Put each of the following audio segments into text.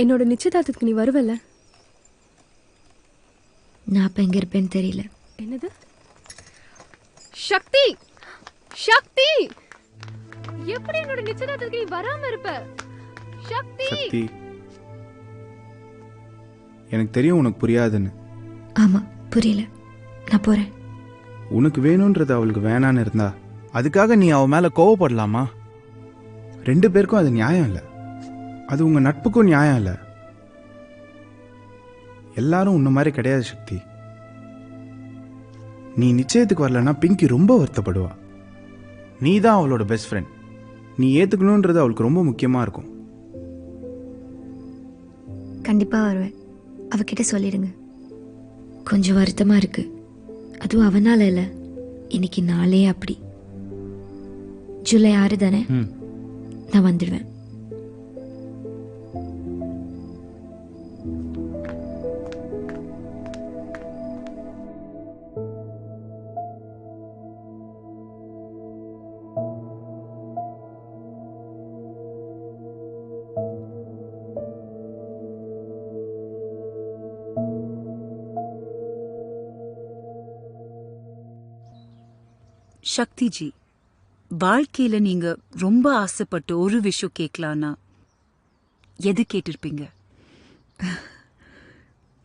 என்னோட நிச்சயதார்த்தத்துக்கு நீ வருவல்ல? நான் அப்ப எங்க இருப்பேன்னு தெரியல. என்னது? சக்தி, சக்தி, எப்படி என்னோட நிச்சயதார்த்தத்துக்கு நீ வராம இருப்ப? சக்தி, சக்தி, எனக்கு தெரியும் உனக்கு புரியாதுன்னு. ஆமா, புரியல. நான் போறேன். உனக்கு வேணும்ன்றது அவளுக்கு வேணான்னு இருந்தா அதுக்காக நீ அவ மேல கோவப்படலாமா? 2 பேருக்கும் அது நியாயம் இல்லை. அது உங்க நட்புக்கும் நியாயம் இல்லை. எல்லாரும் உன்ன மாதிரி கிடையாது சக்தி. நீ நிச்சயத்துக்கு வரலன்னா பிங்கி ரொம்ப வருத்தப்படுவா. நீ தான் அவளோட பெஸ்ட் ஃப்ரெண்ட். நீ ஏத்துக்கணும்ன்றது அவளுக்கு ரொம்ப முக்கியமா இருக்கும். கண்டிப்பா வருவேன். அவகிட்ட சொல்லிடுங்க. கொஞ்சம் வருத்தமா இருக்கு. அதுவும் அவனால இல்ல, இன்னைக்கு நாளே அப்படி. ஜூலை 6 தானே? நான் வந்துடுவேன். சக்தி ஜி, வாழ்க்கையில நீங்க ரொம்ப ஆசைப்பட்டு ஒரு விஷயம் கேட்கலான்னா எது கேட்டிருப்பீங்க?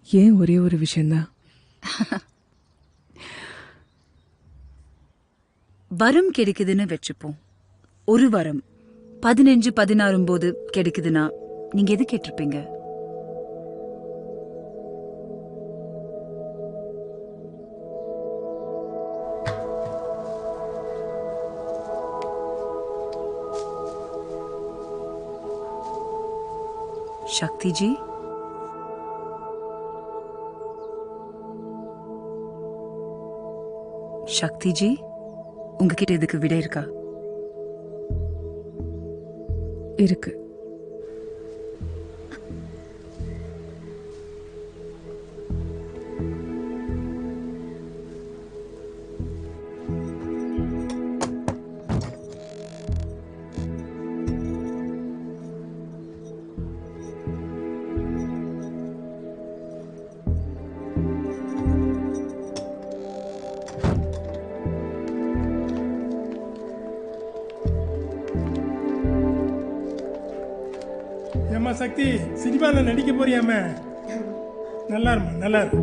ஏன் ஒரே ஒரு விஷயம்தான். வரம் கிடைக்குதுன்னு வச்சுப்போம். ஒரு வரம் 15-16 போது கிடைக்குதுன்னா நீங்க எது கேட்டிருப்பீங்க? சக்தி ஜி, சக்தி ஜி, உங்ககிட்ட இதுக்கு விடை இருக்கா? இருக்கு. ஏம்மா சக்தி, சினிமாவில் நடிக்க போறியாம? நல்லா இருமா, நல்லா இரு.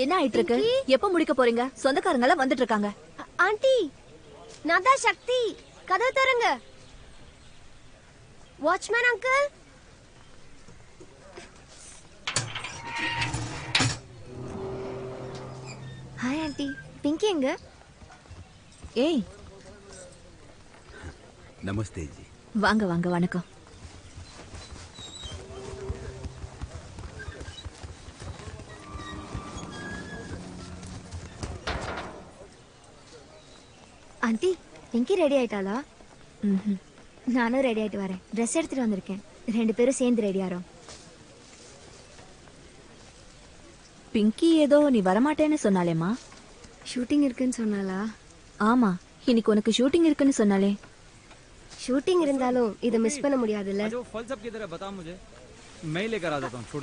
என்ன ஆயிட்டு இருக்கு? எப்ப முடிக்க போறீங்க? சொந்தக்காரங்க எல்லாம் வந்துட்டு இருக்காங்க. ஆண்டி, நான் தான் சக்தி. கதவு தரங்க. Watchman uncle. Hi aunty. Pinky எங்க? ஏய், நமஸ்தே ஜி. வாங்க வாங்க. வணக்கம். ஆண்டி, பிங்கி ரெடி ஆயிட்டாளா? நானும் ரெடி ஆயிட்டு வரேன். ட்ரெஸ் எடுத்துட்டு வந்திருக்கேன். 2 பேரும் சேர்ந்து ரெடி ஆறோம். பிங்கி ஏதோ நீ வரமாட்டேன்னு சொன்னாலேம்மா. ஷூட்டிங் இருக்குன்னு சொன்னாளா? ஆமா, இன்னைக்கு உனக்கு ஷூட்டிங் இருக்குன்னு சொன்னாலே. ஷூட்டிங் இருந்தாலும் இதை மிஸ் பண்ண முடியாதுல்ல.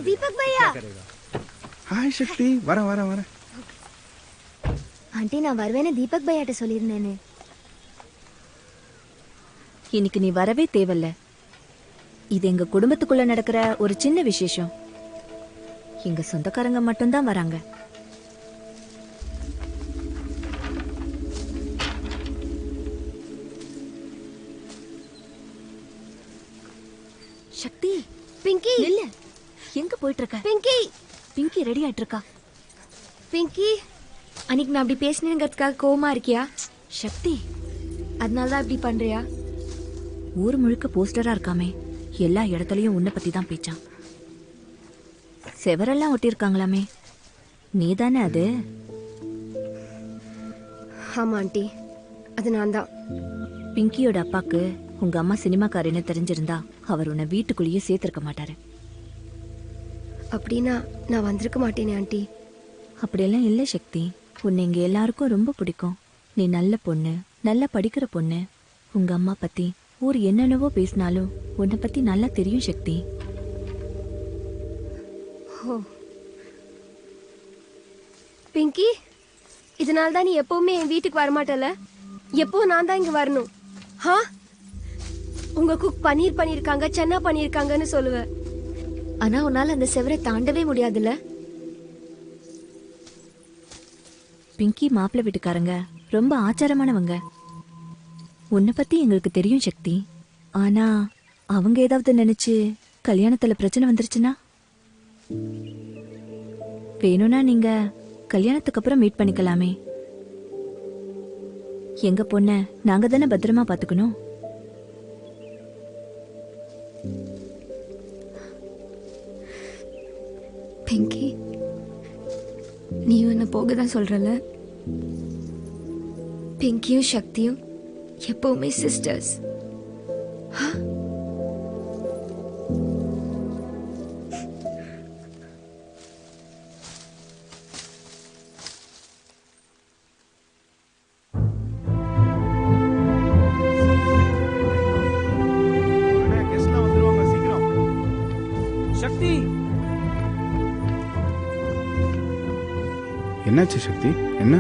தீபக் பையா. ஹாய் சக்தி, வரேன் வரேன் வரேன். ஆண்டி, நான் வருவேன்னு தீபக் பையாட்ட சொல்லியிருந்தேனே. இன்னைக்கு நீ வரவே தேவையில்ல. இது எங்க குடும்பத்துக்குள்ள நடக்கிற ஒரு சின்ன விசேஷம். எங்க சொந்தக்காரங்க மட்டும்தான் வராங்க. சக்தி, பிங்கி இல்ல, எங்க போயிட்டு இருக்க? பிங்கி பிங்கி ரெடி ஆயிட்டு இருக்கா. பிங்கி அன்னைக்கு நான் அப்படி பேசினேங்கிறதுக்காக கோவமா இருக்கியா? சக்தி, அதனால தான் இப்படி பண்றியா? ஊர் முழுக்க போஸ்டரா இருக்காமே, எல்லா இடத்துலயும் உன்னை பத்தி தான் பேச்சான். செவரெல்லாம் ஒட்டியிருக்காங்களாமே, நீதானே அது? ஆமா ஆண்டி, அது நான் தான். பிங்கியோட அப்பாக்கு உங்க அம்மா சினிமாக்காரன்னு தெரிஞ்சிருந்தா அவர் உன்னை வீட்டுக்குள்ளேயே சேர்த்திருக்க மாட்டாரு. அப்படின்னா நான் வந்திருக்க மாட்டேனே ஆண்டி. அப்படியெல்லாம் இல்லை சக்தி, உன்னை இங்க எல்லாருக்கும் ரொம்ப பிடிக்கும். நீ நல்ல பொண்ணு, நல்லா படிக்கிற பொண்ணு. உங்க அம்மா பத்தி ஊர் என்னென்னவோ பேசினாலும் உன்னை பத்தி நல்லா தெரியும் சக்தி. ஓ பிங்கி, இதனால தான் நீ எப்பவுமே என் வீட்டுக்கு வரமாட்டல. எப்பவும் நான் தான் இங்க வரணும். ஹா, உங்க குக் பன்னீர் பண்ணிருக்காங்க, சென்னா பண்ணிருக்காங்கன்னு சொல்லுவ. ஆனா உன்னால அந்த செவரை தாண்டவே முடியாதுல்ல? பிங்கி மாப்பிள்ளை வீட்டுக்காரங்க ரொம்ப ஆச்சாரமானவங்க. உன்னை பத்தி எங்களுக்கு தெரியும் சக்தி. ஆனா அவங்க ஏதாவது நினைச்சு கல்யாணத்துல பிரச்சனை வந்துருச்சுன்னா, வேணும்னா நீங்க கல்யாணத்துக்கு அப்புறம் மீட் பண்ணிக்கலாமே. எங்க பொண்ண நாங்க தானே பத்திரமா பாத்துக்கணும். பிங்கி, நீ என்ன போக தான் சொல்றல? பிங்கியும் சக்தியும் எப்பவுமே சிஸ்டர்ஸ். கெஸ்ட்லாம் வந்துருவாங்க, சீக்கிரம். சக்தி, என்னாச்சு சக்தி? என்ன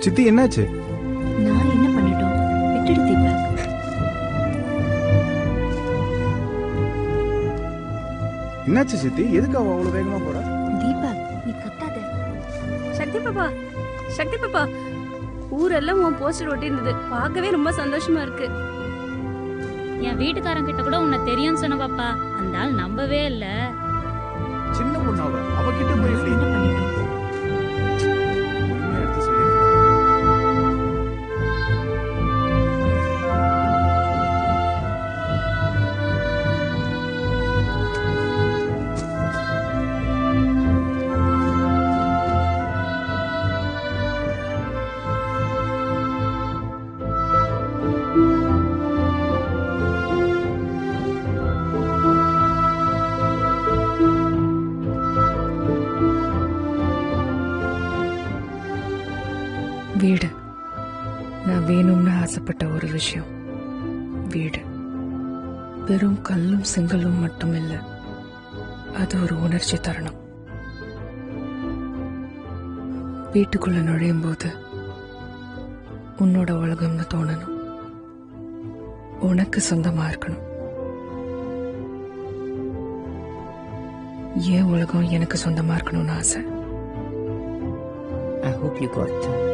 சித்தி, என்னாச்சு? நான் என்ன பண்ணிட்டோம்? விட்டுடு தீபக். என்னாச்சு சித்தி? எதுக்கு அவ அவ்வளவு வேகமா போறா? தீபக், நீ கத்தாத. சக்தி பாப்பா, சக்தி பாப்பா, ஊரெல்லாம் உன் போஸ்டர் ஒட்டி இருந்தது. பார்க்கவே ரொம்ப சந்தோஷமா இருக்கு. என் வீட்டுக்காரன் கிட்ட கூட உன்னை தெரியும்னு சொன்ன பாப்பா, அந்த ஆள் நம்பவே இல்ல. சின்ன பொண்ணு அவகிட்ட போய் எப்படி என்ன பண்ணிட்டோம்? உண்மையை எடுத்து சொல்லிருக்கா? வீடு, நான் வேணும்னு ஆசைப்பட்ட ஒரு விஷயம். வீடு வெறும் கல்லும் செங்கலும் மட்டும் இல்ல, அது ஒரு உணர்ச்சி தருணம். வீட்டுக்குள்ள நுழையும் போது உன்னோட உலகம்னு தோணணும், உனக்கு சொந்தமா இருக்கணும். ஏன் உலகம் எனக்கு சொந்தமா இருக்கணும்னு ஆசை. I hope you got that.